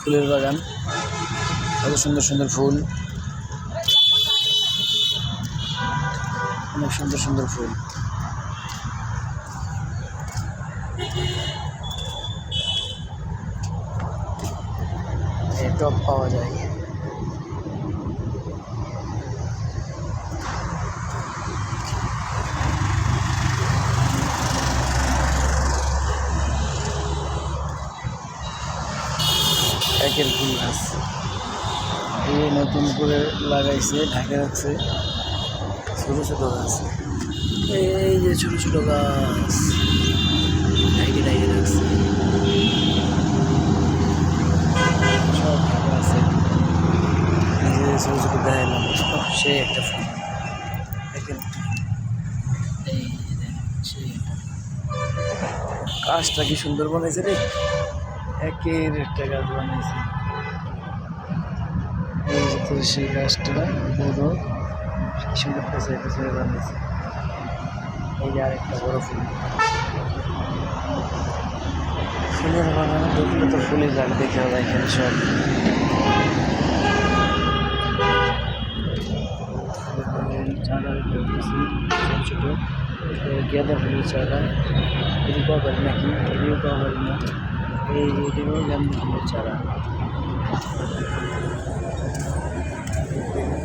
ফুলের বাগান, কত সুন্দর সুন্দর ফুল, অনেক সুন্দর সুন্দর ফুল। টব পাওয়া যায়। একের ফুল গাছ এই নতুন করে লাগাইছে, ঢাকা রাখছে। ছোট ছোট গাছ, এই যে ছোট ছোট গাছ ঢাকে ঢাকে রাখছে, সব ঢাকা আছে। ছোট ছোট দেখাইলাম, সে একটা ফুল দেখেন। এই সেই গাছটা কি সুন্দর বানাইছে রে, একের একটা গাছ বানাইছে। এই যে সেই গাছটা বড়, সুন্দর পেছনে পেছনে বানিয়েছে। এই যে আরেকটা বড় ফুল। ফুলের বাগানে ঢুকলে তো ফুলের গাছ দেখে যায় এখানে সব। চারা ঢুকতেছি ছোট ছোট, গেঁদা ফুলের চারা। এদিকে পাওয়া পারি নাকি, এদিকেও পাওয়া পারি না। এই যে এদিকেও গেঁদা ফুলের চারা।